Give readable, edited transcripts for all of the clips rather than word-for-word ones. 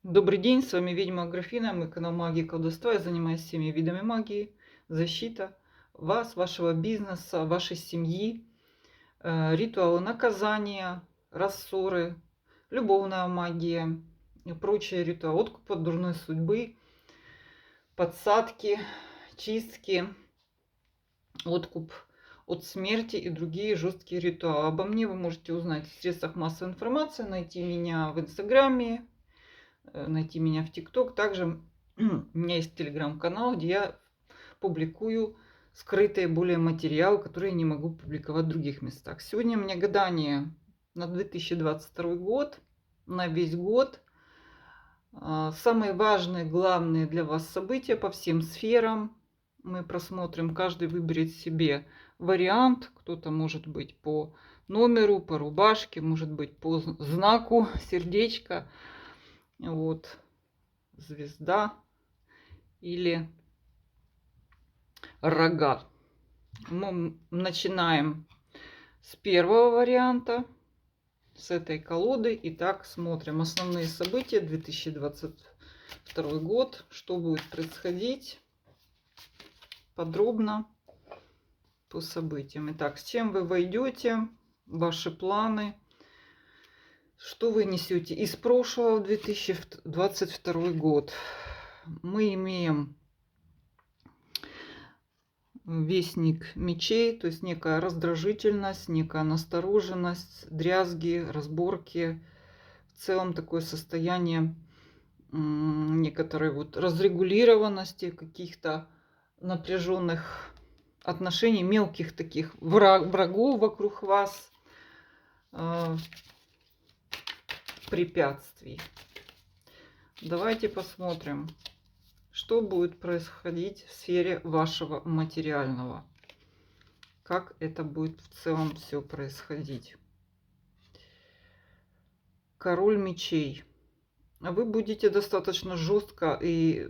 Добрый день, с вами ведьма Аграфена, мой канал Магии и колдовства. Я занимаюсь всеми видами магии, защита вас, вашего бизнеса, вашей семьи, ритуалы наказания, рассоры, любовная магия и прочие ритуалы, откуп от дурной судьбы, подсадки, чистки, откуп от смерти и другие жесткие ритуалы. Обо мне вы можете узнать в средствах массовой информации, найти меня в Инстаграме, найти меня в ТикТок. Также у меня есть телеграм-канал, где я публикую скрытые более материалы, которые я не могу публиковать в других местах. Сегодня у меня гадание на 2022 год, на весь год. Самые важные, главные для вас события по всем сферам. Мы просмотрим, каждый выберет себе вариант. Кто-то может быть по номеру, по рубашке, может быть по знаку сердечко. Вот, звезда или рога. Мы начинаем с первого варианта, с этой колоды. Итак, смотрим основные события 2022 год. Что будет происходить подробно по событиям. Итак, с чем вы войдете, ваши планы, что вы несете из прошлого в 2022 год. Мы имеем Вестник мечей, то есть некая раздражительность, некая настороженность, дрязги, разборки. В целом такое состояние некоторой вот разрегулированности, каких-то напряженных отношений, мелких таких врагов вокруг вас, препятствий. Давайте посмотрим, что будет происходить в сфере вашего материального. Как это будет в целом все происходить. Король мечей. Вы будете достаточно жестко и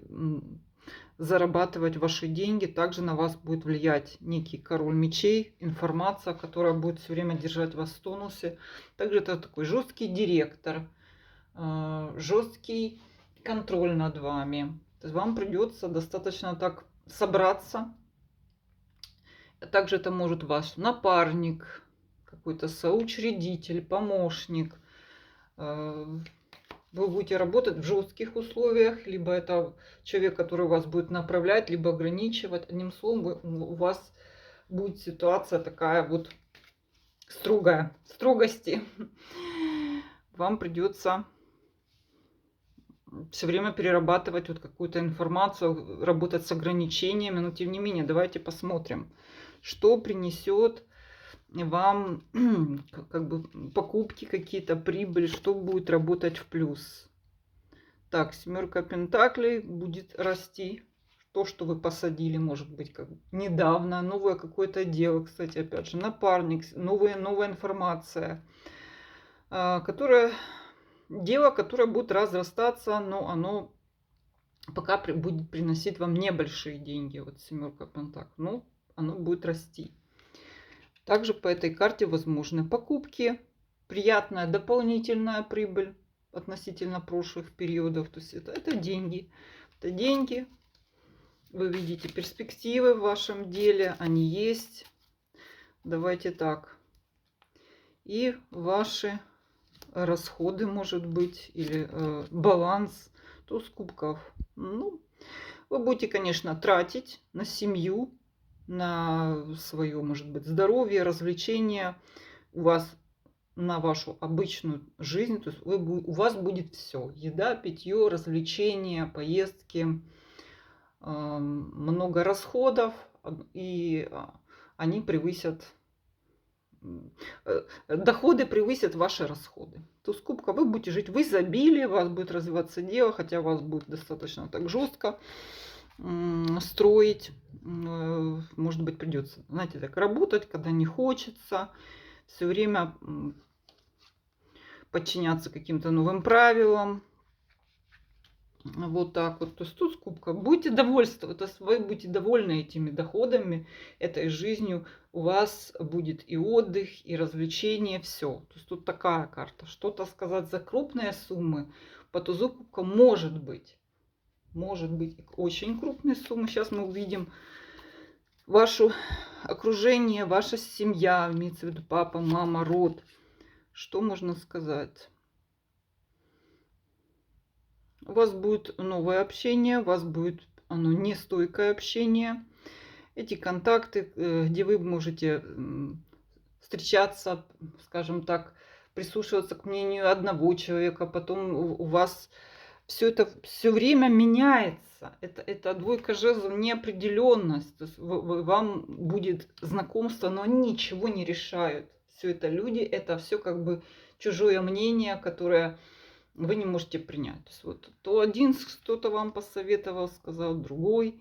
зарабатывать ваши деньги. Также на вас будет влиять некий король мечей, информация, которая будет все время держать вас в тонусе. Также это такой жесткий директор, жесткий контроль над вами. То есть вам придется достаточно так собраться. Также это может ваш напарник, какой-то соучредитель, помощник. Вы будете работать в жестких условиях, либо это человек, который вас будет направлять, либо ограничивать. Одним словом, у вас будет ситуация такая вот строгая, строгости. Вам придется все время перерабатывать вот какую-то информацию, работать с ограничениями. Но тем не менее, давайте посмотрим, что принесет вам как бы покупки какие-то, прибыль, что будет работать в плюс. Так, семерка пентаклей будет расти. То, что вы посадили, может быть, как недавно, новое какое-то дело, кстати, опять же, напарник, новая информация, которая дело, которое будет разрастаться, но оно пока будет приносить вам небольшие деньги. Вот семерка пентаклей, но оно будет расти. Также по этой карте возможны покупки, приятная дополнительная прибыль относительно прошлых периодов. То есть это деньги. Это деньги. Вы видите перспективы в вашем деле, они есть. Давайте так. И ваши расходы, может быть, или баланс, туз кубков. Ну, вы будете, конечно, тратить на семью, на свое, может быть, здоровье, развлечения. У вас на вашу обычную жизнь, то есть у вас будет все: еда, питье, развлечения, поездки, много расходов, и они превысят, доходы превысят ваши расходы. Туз кубка, вы будете жить в изобилии, у вас будет развиваться дело, хотя у вас будет достаточно так жестко строить. Может быть, придется, знаете, так работать, когда не хочется, все время подчиняться каким-то новым правилам. Вот так вот. То есть туз кубка. Будете довольствоваться, то есть вы будете довольны этими доходами, этой жизнью. У вас будет и отдых, и развлечения, все. То есть тут такая карта. Что-то сказать за крупные суммы По тузу кубка может быть очень крупные суммы. Сейчас мы увидим ваше окружение, ваша семья, имеется в виду папа, мама, род. Что можно сказать? У вас будет новое общение, у вас будет оно нестойкое общение. Эти контакты, где вы можете встречаться, скажем так, прислушиваться к мнению одного человека, потом у вас все это все время меняется. Это двойка жезлов, неопределенность. То есть вам будет знакомство, но они ничего не решают. Все это люди, это все как бы чужое мнение, которое вы не можете принять. То есть вот то один кто-то вам посоветовал, сказал другой.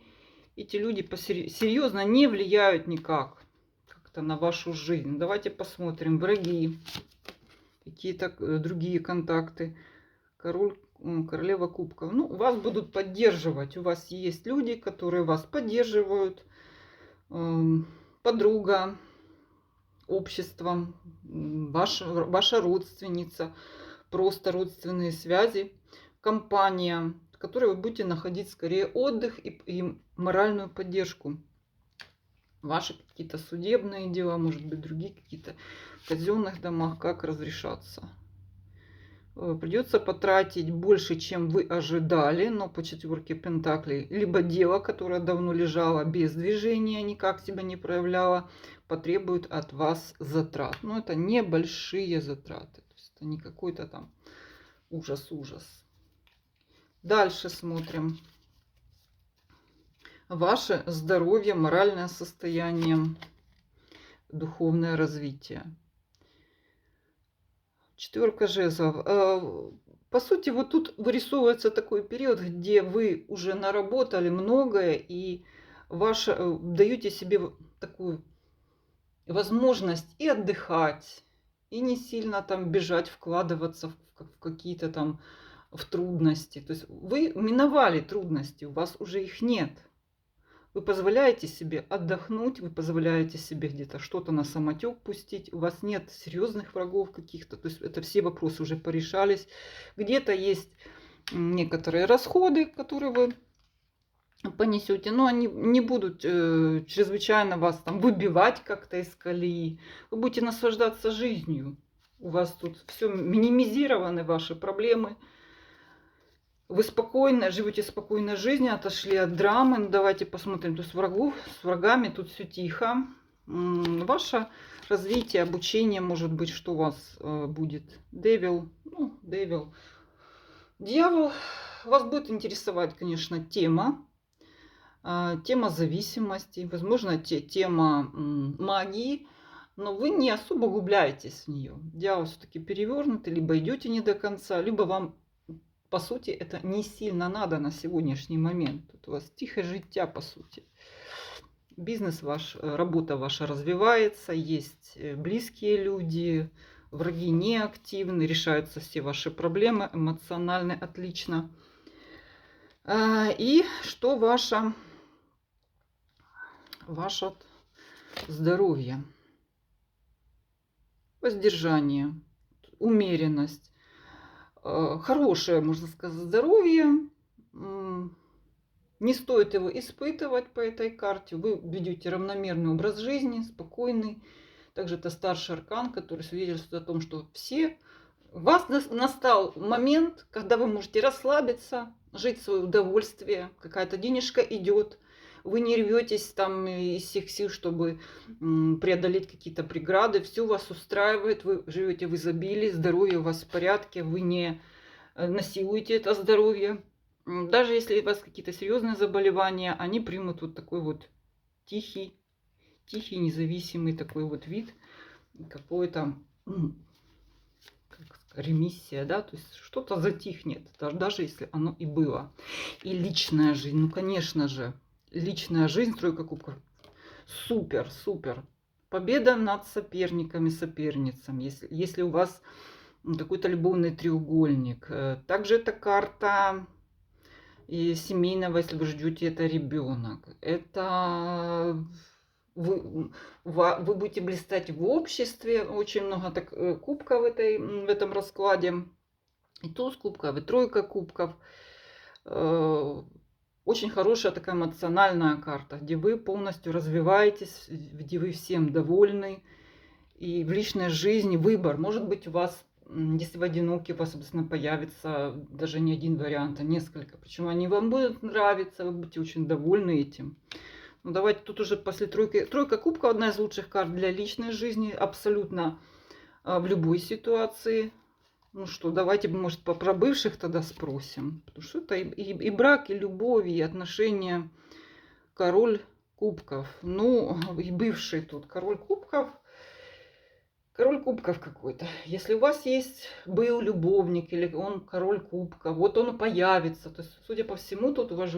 Эти люди серьезно не влияют никак как-то на вашу жизнь. Давайте посмотрим. Враги, какие-то другие контакты. Король, королева кубков. Ну, вас будут поддерживать. У вас есть люди, которые вас поддерживают. Подруга, общество, ваша родственница, просто родственные связи, компания, в которой вы будете находить скорее отдых и моральную поддержку. Ваши какие-то судебные дела, может быть, другие какие-то в казенных домах, как разрешаться. Придется потратить больше, чем вы ожидали, но по четверке пентаклей. Либо дело, которое давно лежало без движения, никак себя не проявляло, потребует от вас затрат. Но это небольшие затраты. То есть это не какой-то там ужас-ужас. Дальше смотрим. Ваше здоровье, моральное состояние, духовное развитие. Четверка жезлов. По сути, вот тут вырисовывается такой период, где вы уже наработали многое и даете себе такую возможность и отдыхать, и не сильно там бежать, вкладываться в какие-то там в трудности. То есть вы миновали трудности, у вас уже их нет. Вы позволяете себе отдохнуть, вы позволяете себе где-то что-то на самотек пустить. У вас нет серьезных врагов каких-то. То есть это все вопросы уже порешались. Где-то есть некоторые расходы, которые вы понесете, но они не будут чрезвычайно вас там выбивать как-то из колеи. Вы будете наслаждаться жизнью. У вас тут все минимизированы, ваши проблемы. Вы спокойно, живете спокойной жизнью, отошли от драмы. Ну, давайте посмотрим. То есть с врагами тут все тихо. Ваше развитие, обучение, может быть, что у вас будет. Девил. Дьявол. Вас будет интересовать, конечно, тема зависимости, возможно, тема магии. Но вы не особо углубляетесь в нее. Дьявол все-таки перевернутый. Либо идете не до конца, либо вам по сути, это не сильно надо на сегодняшний момент. Тут у вас тихое життя, по сути. Бизнес ваш, работа ваша развивается, есть близкие люди, враги неактивны, решаются все ваши проблемы эмоционально отлично. И что ваше здоровье? Воздержание, умеренность. Хорошее, можно сказать, здоровье. Не стоит его испытывать по этой карте. Вы ведете равномерный образ жизни, спокойный. Также это старший аркан, который свидетельствует о том, что у вас настал момент, когда вы можете расслабиться, жить в свое удовольствие. Какая-то денежка идет. Вы не рветесь там из всех сил, чтобы преодолеть какие-то преграды. Все вас устраивает, вы живете в изобилии, здоровье у вас в порядке, вы не насилуете это здоровье. Даже если у вас какие-то серьезные заболевания, они примут вот такой вот тихий, независимый такой вот вид, какой-то ремиссия, да, то есть что-то затихнет, даже если оно и было. И личная жизнь, ну, конечно же, личная жизнь, тройка кубков, супер. Победа над соперниками, соперницами, если у вас какой-то любовный треугольник. Также это карта и семейного, если вы ждете, это ребенок. Это вы будете блистать в обществе. Очень много кубков в этом раскладе. И туз кубков, и тройка кубков. Очень хорошая такая эмоциональная карта, где вы полностью развиваетесь, где вы всем довольны. И в личной жизни выбор. Может быть, у вас, если вы одиноки, у вас обязательно появится даже не один вариант, а несколько. Причем они вам будут нравиться, вы будете очень довольны этим. Ну, давайте тут уже после тройки. Тройка кубков одна из лучших карт для личной жизни. Абсолютно в любой ситуации. Ну что, давайте, может, про бывших тогда спросим. Потому что это и брак, и любовь, и отношения. Король кубков. Ну, и бывший тут король кубков. Король кубков какой-то. Если у вас есть, был любовник, или он король кубка, вот он появится. То есть, судя по всему, тут у вас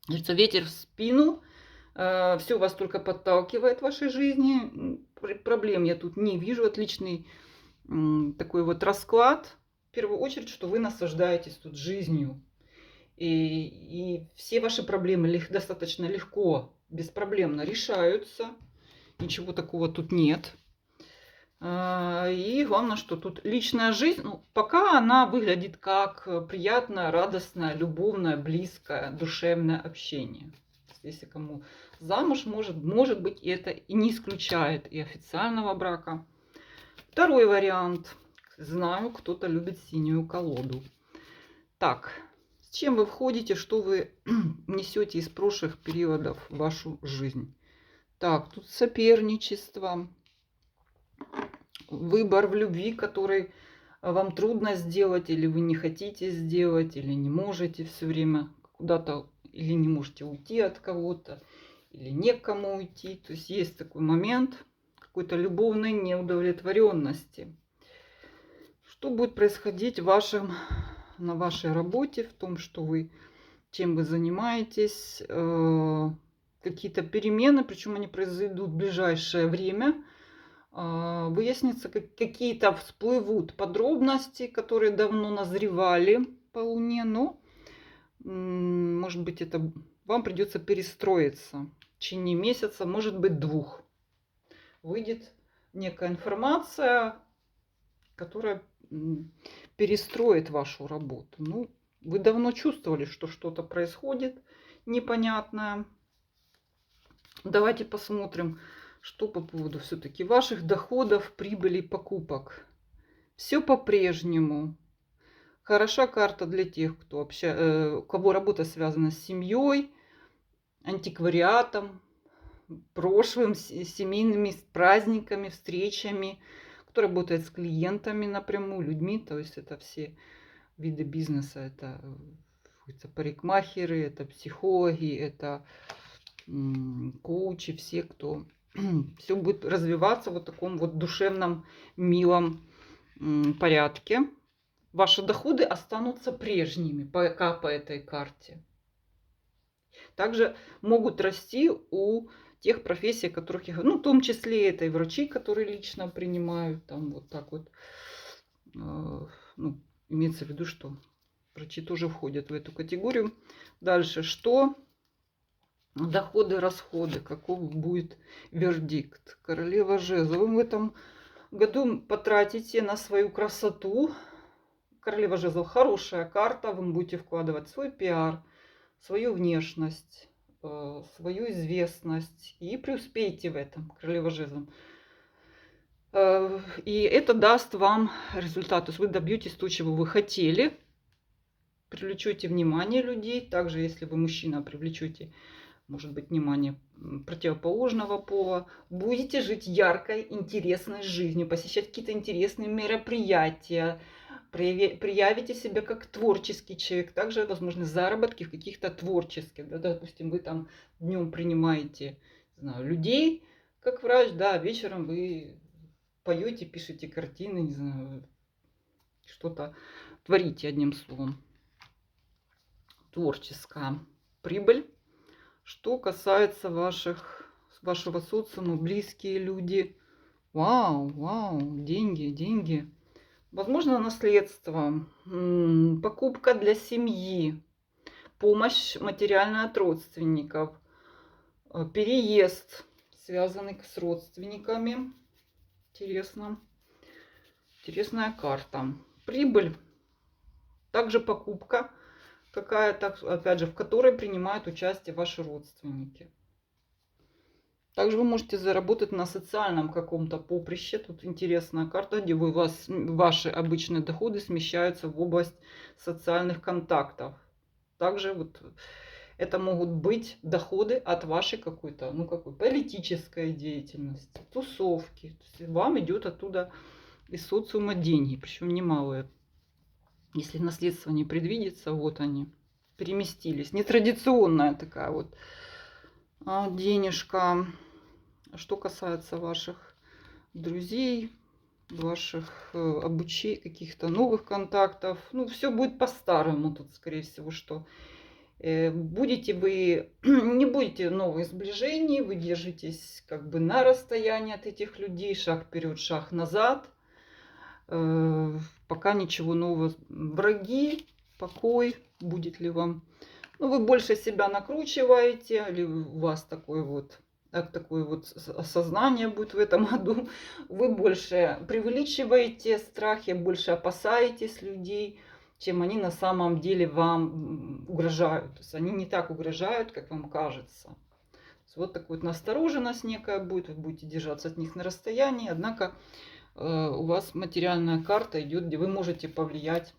ветер в спину. Все вас только подталкивает в вашей жизни. Проблем я тут не вижу. Отличный такой вот расклад. В первую очередь, что вы наслаждаетесь тут жизнью. И все ваши проблемы достаточно легко, беспроблемно решаются. Ничего такого тут нет. И главное, что тут личная жизнь, ну, пока она выглядит как приятное, радостное, любовное, близкое, душевное общение. Если кому замуж, может быть, это и не исключает и официального брака. Второй вариант. Знаю, кто-то любит синюю колоду. Так, с чем вы входите, что вы несете из прошлых периодов в вашу жизнь? Так, тут соперничество, выбор в любви, который вам трудно сделать, или вы не хотите сделать, или не можете все время куда-то, или не можете уйти от кого-то, или некому уйти. То есть есть такой момент какой-то любовной неудовлетворенности. Что будет происходить на вашей работе, в том, что вы, чем вы занимаетесь, какие-то перемены, причем они произойдут в ближайшее время. Выяснится, какие-то всплывут подробности, которые давно назревали по Луне, но, может быть, это вам придется перестроиться в течение месяца, может быть, 2. Выйдет некая информация, которая перестроит вашу работу. Ну, вы давно чувствовали, что что-то происходит непонятное. Давайте посмотрим, что по поводу все-таки ваших доходов, прибыли, покупок. Все по-прежнему. Хороша карта для тех, у кого работа связана с семьей, антиквариатом, прошлым, семейными праздниками, встречами, кто работает с клиентами напрямую, людьми. То есть это все виды бизнеса. Это парикмахеры, это психологи, это коучи, все, кто все будет развиваться в вот таком вот душевном, милом порядке. Ваши доходы останутся прежними пока по этой карте. Также могут расти у тех профессий, о которых я говорю. Ну, в том числе это и врачи, которые лично принимают. Там вот так вот. Ну, имеется в виду, что врачи тоже входят в эту категорию. Дальше, что? Доходы, расходы. Каков будет вердикт? Королева жезлов. Вы в этом году потратите на свою красоту. Королева жезлов хорошая карта. Вы будете вкладывать свой пиар, свою внешность, свою известность. И преуспеете в этом. Королева жезлов. И это даст вам результат. То есть вы добьетесь того, чего вы хотели. Привлечете внимание людей. Также, если вы мужчина, привлечете, может быть, внимание противоположного пола. Будете жить яркой, интересной жизнью, посещать какие-то интересные мероприятия, проявите себя как творческий человек. Также возможны заработки в каких-то творческих. Да, допустим, вы там днем принимаете, не знаю, людей как врач, да, вечером вы поете, пишете картины, не знаю, что-то творите, одним словом. Творческая прибыль. Что касается вашего социума, близкие люди. Вау, деньги, деньги. Возможно, наследство, покупка для семьи, помощь материальная от родственников, переезд, связанный с родственниками. Интересно. Интересная карта. прибыль, также покупка какая-то, опять же, в которой принимают участие ваши родственники. Также вы можете заработать на социальном каком-то поприще. Тут интересная карта, где ваши обычные доходы смещаются в область социальных контактов. Также вот это могут быть доходы от вашей какой-то, политической деятельности, тусовки. То есть вам идет оттуда из социума деньги, причем немалые. Если наследство не предвидится, вот они переместились. Нетрадиционная такая вот денежка. Что касается ваших друзей, ваших обучений, каких-то новых контактов, все будет по-старому тут, скорее всего, что будете вы, не будете новых сближений, вы держитесь как бы на расстоянии от этих людей, шаг вперед, шаг назад, пока ничего нового. Враги, покой, будет ли вам, вы больше себя накручиваете, или у вас такое вот осознание будет в этом году. Вы больше преувеличиваете страхи, больше опасаетесь людей, чем они на самом деле вам угрожают. То есть они не так угрожают, как вам кажется. Вот такая вот настороженность некая будет, вы будете держаться от них на расстоянии, однако у вас материальная карта идет, где вы можете повлиять,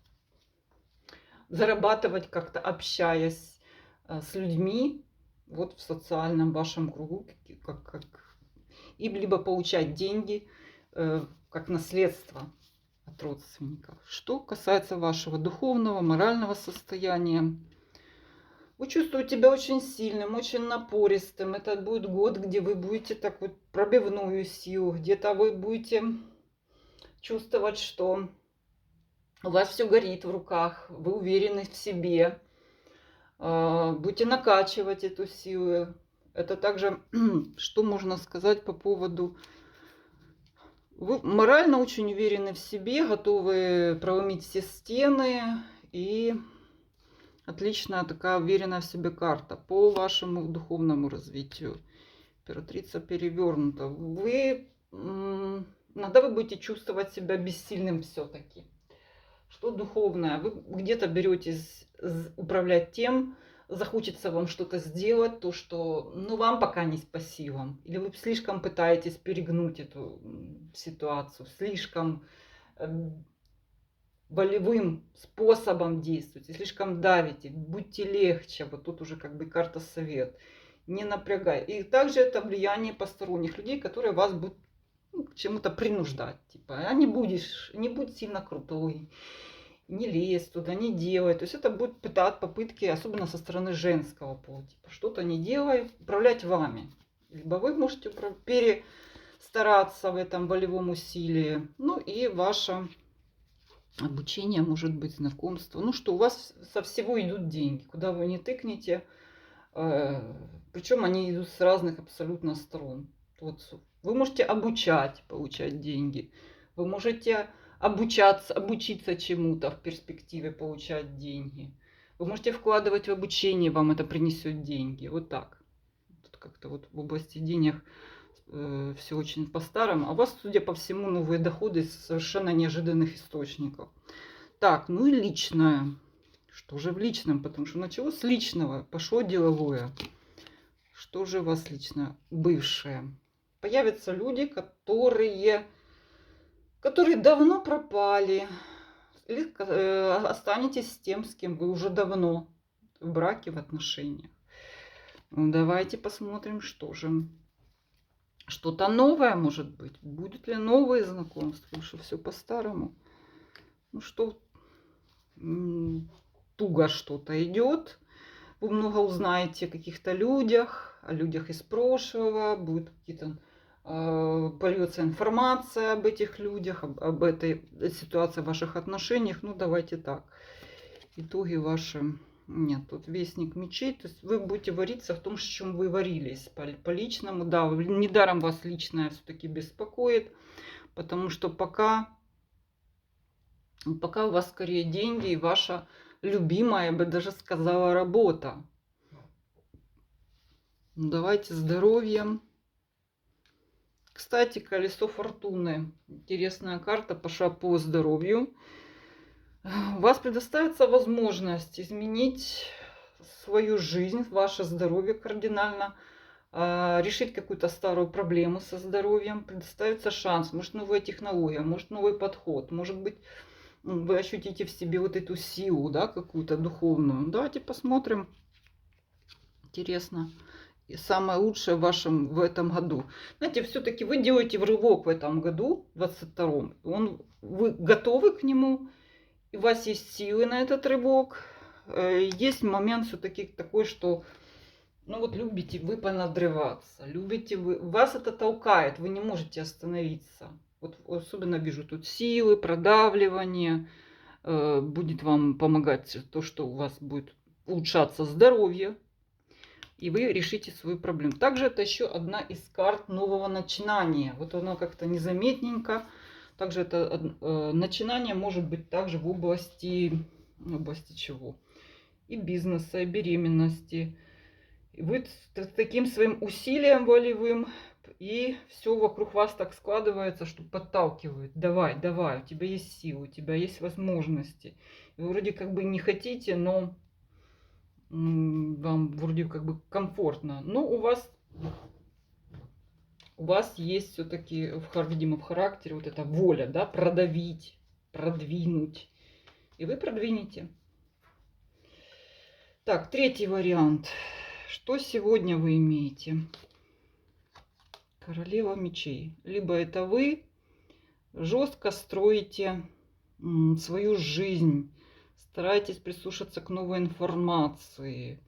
зарабатывать как-то, общаясь с людьми, вот в социальном вашем кругу, и либо получать деньги как наследство от родственников. Что касается вашего духовного, морального состояния, вы чувствуете себя очень сильным, очень напористым. Это будет год, где вы будете так вот пробивную силу, где-то вы будете чувствовать, что у вас все горит в руках, вы уверены в себе. Будете накачивать эту силу. Это также, что можно сказать по поводу... Вы морально очень уверены в себе, готовы проломить все стены. И отличная такая уверенная в себе карта по вашему духовному развитию. Императрица перевернута. Иногда вы будете чувствовать себя бессильным все-таки. Что духовное? Вы где-то беретесь управлять тем, захочется вам что-то сделать, то, что вам пока не по силам. Или вы слишком пытаетесь перегнуть эту ситуацию, слишком волевым способом действуйте, слишком давите, будьте легче. Вот тут уже как бы карта совет. Не напрягай. И также это влияние посторонних людей, которые вас будут к чему-то принуждать. Типа, не будь сильно крутой, не лезь туда, не делай. То есть это будет попытки, особенно со стороны женского пола. Типа, что-то не делай, управлять вами. Либо вы можете перестараться в этом волевом усилии. И ваше обучение, может быть, знакомство. Что у вас со всего идут деньги. Куда вы не тыкнете. Причем они идут с разных абсолютно сторон. Вы можете получать деньги. Вы можете обучиться чему-то в перспективе, получать деньги. Вы можете вкладывать в обучение, вам это принесет деньги. Вот так. Тут как-то вот в области денег все очень по-старому. А у вас, судя по всему, новые доходы из совершенно неожиданных источников. Так, и личное. Что же в личном? Потому что началось с личного, пошло деловое. Что же у вас лично? Бывшее. Появятся люди, которые давно пропали. Или останетесь с тем, с кем вы уже давно в браке, в отношениях. Давайте посмотрим, что же. Что-то новое может быть. Будут ли новые знакомства? Потому что все по-старому. Туго что-то идет. Вы много узнаете о каких-то людях, о людях из прошлого. Будет какие-то... польется информация об этих людях, об этой ситуации в ваших отношениях. Давайте так. Итоги ваши. Нет, тут вестник мечей. То есть вы будете вариться в том, с чем вы варились. По личному. Да, недаром вас личное все-таки беспокоит. Потому что пока у вас скорее деньги и ваша любимая, я бы даже сказала, работа. Давайте здоровье. Кстати, колесо фортуны. Интересная карта пошла по здоровью. У вас предоставится возможность изменить свою жизнь, ваше здоровье кардинально, решить какую-то старую проблему со здоровьем, предоставится шанс, может новая технология, может новый подход, может быть вы ощутите в себе вот эту силу, да, какую-то духовную. Давайте посмотрим. Интересно. И самое лучшее в этом году. Знаете, все-таки вы делаете рывок в этом году, 22-м. Вы готовы к нему, и у вас есть силы на этот рывок. Есть момент все-таки такой, что ну вот любите вы понадрываться, любите вы, вас это толкает, вы не можете остановиться. Вот особенно вижу тут силы, продавливание, будет вам помогать то, что у вас будет улучшаться здоровье, и вы решите свою проблему. Также это еще одна из карт нового начинания. Вот оно как-то незаметненько. Также это начинание может быть также в области чего? И бизнеса, и беременности. И вы с таким своим усилием волевым, и все вокруг вас так складывается, что подталкивает. Давай, давай, у тебя есть силы, у тебя есть возможности. Вы вроде как бы не хотите, но вам вроде как бы комфортно. Но у вас есть все-таки, видимо, в характере вот эта воля, да, продавить, продвинуть. И вы продвинете. Так, третий вариант. Что сегодня вы имеете? Королева мечей. Либо это вы жестко строите свою жизнь, стараетесь прислушаться к новой информации,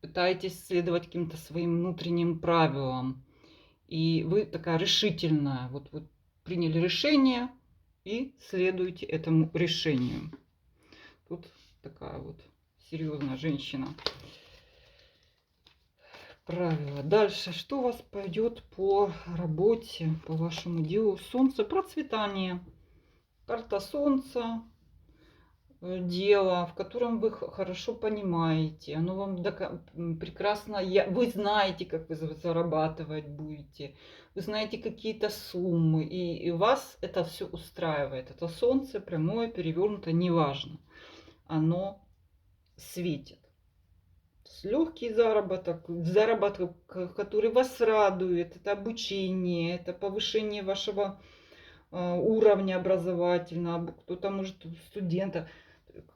пытаетесь следовать каким-то своим внутренним правилам. И вы такая решительная. Вот вы приняли решение и следуете этому решению. Тут такая вот серьезная женщина. Правило. Дальше, что у вас пойдет по работе, по вашему делу? Солнце, процветание. Карта Солнца, дело, в котором вы хорошо понимаете, оно вам прекрасно, вы знаете, как вы зарабатывать будете, вы знаете какие-то суммы, и вас это все устраивает. Это Солнце прямое, перевернутое, неважно, оно светит. Легкий заработок, который вас радует, это обучение, это повышение вашего уровня образовательного, кто-то может студента,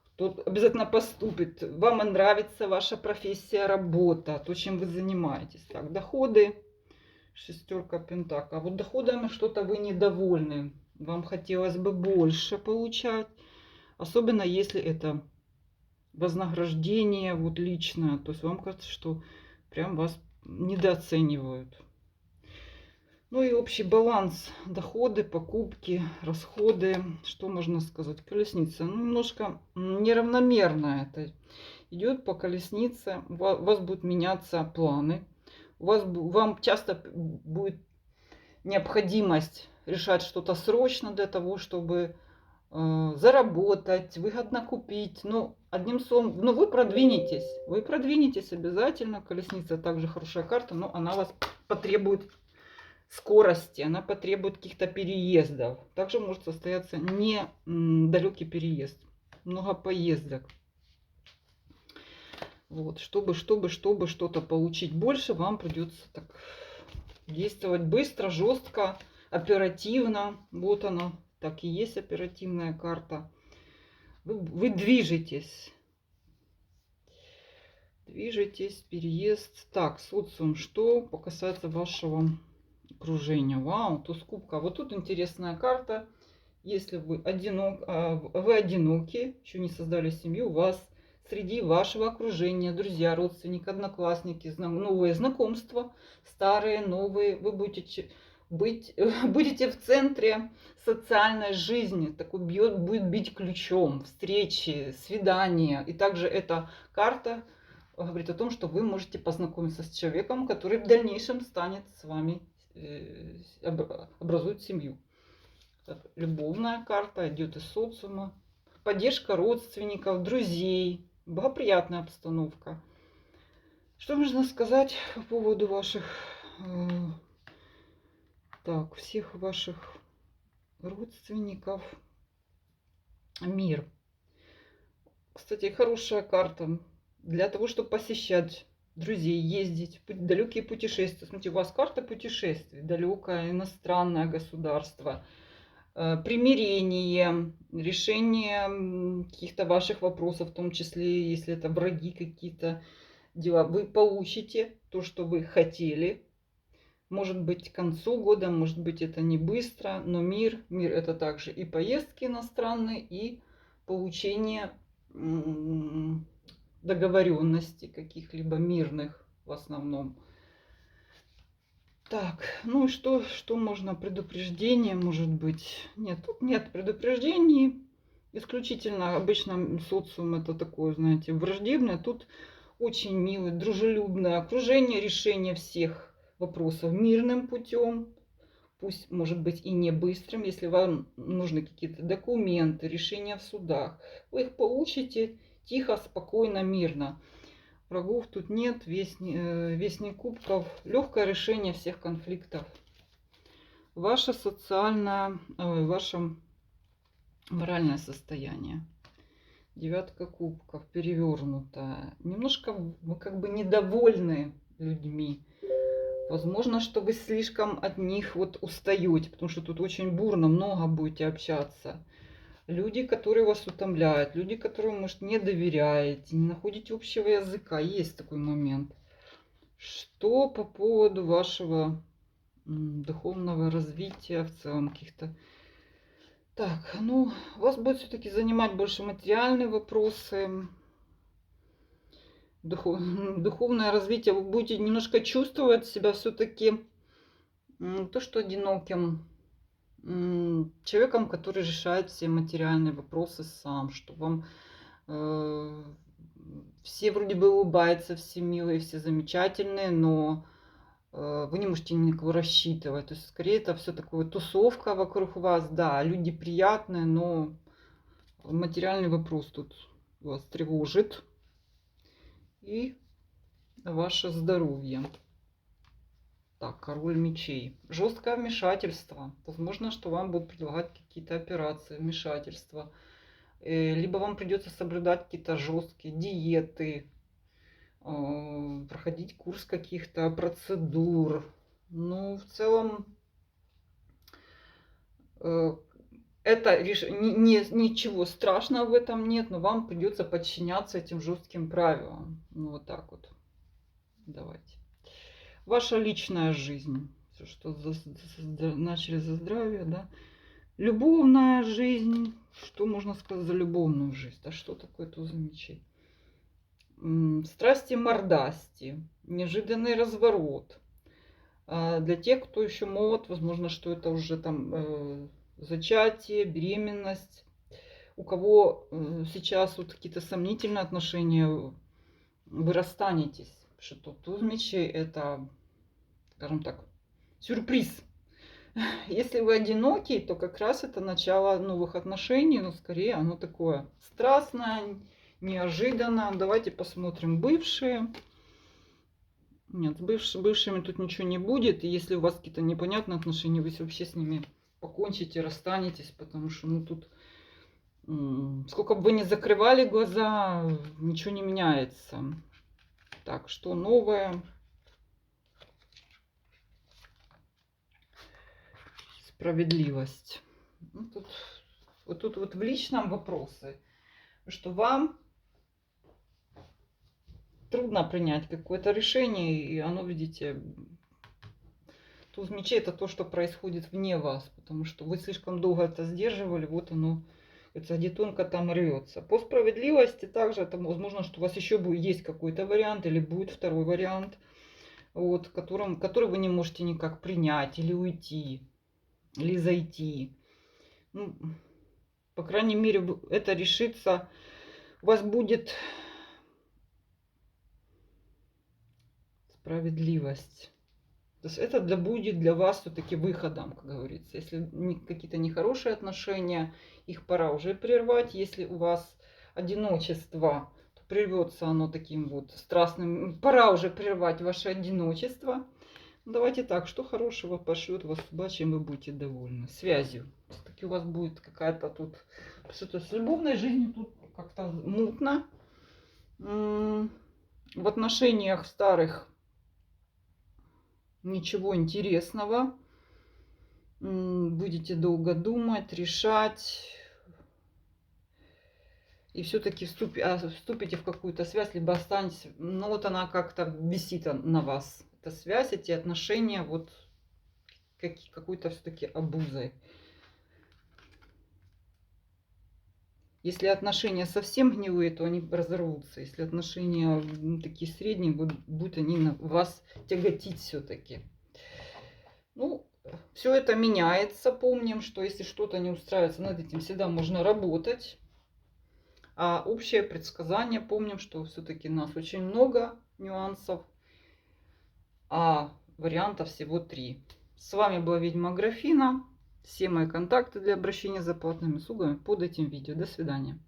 кто обязательно поступит. Вам нравится ваша профессия, работа, то, чем вы занимаетесь. Так, доходы, шестерка пентаклей. А вот доходами что-то вы недовольны. Вам хотелось бы больше получать. Особенно если это вознаграждение вот личное. То есть вам кажется, что прям вас недооценивают. Ну и общий баланс, доходы, покупки, расходы, что можно сказать, колесница. Ну, немножко неравномерно это идет по колеснице, у вас будут меняться планы, вам часто будет необходимость решать что-то срочно для того, чтобы заработать, выгодно купить. Ну, одним словом, ну, вы продвинетесь обязательно. Колесница также хорошая карта, но она вас потребует скорости, она потребует каких-то переездов. Также может состояться недалекий переезд, много поездок. Вот, чтобы что-то получить больше, вам придется так действовать быстро, жестко, оперативно. Вот она, так и есть оперативная карта. Вы движетесь. Движетесь, переезд. Так, социум, что касается вашего окружения. Вау, туз кубка. Вот тут интересная карта. Если вы одиноки, еще не создали семью, у вас среди вашего окружения друзья, родственники, одноклассники, новые знакомства, старые, новые, вы будете будете в центре социальной жизни, такой будет бить ключом, встречи, свидания. И также эта карта говорит о том, что вы можете познакомиться с человеком, который в дальнейшем станет с вами, образует семью. Любовная карта идет из социума. Поддержка родственников, друзей. Благоприятная обстановка. Что можно сказать по поводу ваших... Так, всех ваших родственников. Мир. Кстати, хорошая карта для того, чтобы посещать друзей, ездить, далекие путешествия. Смотрите, у вас карта путешествий, далекое иностранное государство, примирение, решение каких-то ваших вопросов, в том числе, если это враги какие-то дела. Вы получите то, что вы хотели. Может быть, к концу года, может быть, это не быстро, но мир это также и поездки иностранные, и получение договоренностей каких-либо мирных в основном. Так, ну и что можно? Предупреждение, может быть? Нет, тут нет предупреждений. Исключительно обычно социум это такое, знаете, враждебное. Тут очень милое, дружелюбное окружение, решение всех вопросов мирным путем. Пусть, может быть, и не быстрым, если вам нужны какие-то документы, решения в судах. Вы их получите тихо, спокойно, мирно. Врагов тут нет, вестник кубков. Легкое решение всех конфликтов. Ваше социальное, ваше моральное состояние. Девятка кубков перевернутая. Немножко вы как бы недовольны людьми. Возможно, что вы слишком от них вот устаете, потому что тут очень бурно, много будете общаться. Люди, которые вас утомляют, люди, которым, может, не доверяете, не находите общего языка. Есть такой момент. Что по поводу вашего духовного развития в целом каких-то... Так, ну, вас будет все-таки занимать больше материальные вопросы. Духовное развитие. Вы будете немножко чувствовать себя все-таки то, что одиноким человеком, который решает все материальные вопросы сам, что вам все вроде бы улыбаются, все милые, все замечательные, но вы не можете ни на кого рассчитывать. То есть, скорее, это все такое тусовка вокруг вас. Да, люди приятные, но материальный вопрос тут вас тревожит. И ваше здоровье. Так, король мечей. Жесткое вмешательство. Возможно, что вам будут предлагать какие-то операции, вмешательства. Либо вам придется соблюдать какие-то жесткие диеты, проходить курс каких-то процедур. Ну, в целом, это ничего страшного в этом нет, но вам придется подчиняться этим жестким правилам. Ну, вот так вот. Давайте. Ваша личная жизнь. Все, что начали за здравие, да. Любовная жизнь. Что можно сказать за любовную жизнь? Да что такое туз мечей? Страсти мордасти. Неожиданный разворот. Для тех, кто еще молод, возможно, что это уже там зачатие, беременность. У кого сейчас вот какие-то сомнительные отношения, вы расстанетесь. Что туз мечей это, скажем так, сюрприз. Если вы одинокий, то как раз это начало новых отношений, но скорее оно такое страстное, неожиданно. Давайте посмотрим бывшие. Нет, с бывшими тут ничего не будет. И если у вас какие-то непонятные отношения, вы вообще с ними покончите, расстанетесь, потому что ну тут сколько бы вы ни закрывали глаза, ничего не меняется. Так, что новое? Справедливость. Ну, тут вот в личном вопросе, что вам трудно принять какое-то решение, и оно, видите, туз мечей это то, что происходит вне вас, потому что вы слишком долго это сдерживали, вот оно, это где тонко там рвется. По справедливости также это возможно, что у вас еще будет есть какой-то вариант или будет второй вариант, вот, который вы не можете никак принять или уйти, или зайти. Ну, по крайней мере, это решится, у вас будет справедливость. То есть это будет для вас все-таки выходом, как говорится. Если какие-то нехорошие отношения, их пора уже прервать. Если у вас одиночество, то прервется оно таким вот страстным. Пора уже прервать ваше одиночество. Давайте так, что хорошего пошлет вас судьба, чем вы будете довольны. Связью. Все-таки у вас будет какая-то тут Что-то с любовной жизнью тут как-то мутно. В отношениях старых ничего интересного. Будете долго думать, решать. И все-таки вступите в какую-то связь, либо останетесь. Ну вот она как-то висит на вас. Эта связь, эти отношения вот какой-то все-таки обузой. Если отношения совсем гнилые, то они разорвутся. Если отношения такие средние, будут они на вас тяготить все-таки. Ну, все это меняется. Помним, что если что-то не устраивается, над этим всегда можно работать. А общее предсказание, помним, что все-таки у нас очень много нюансов, а вариантов всего 3. С вами была ведьма Аграфена. Все мои контакты для обращения за платными услугами под этим видео. До свидания.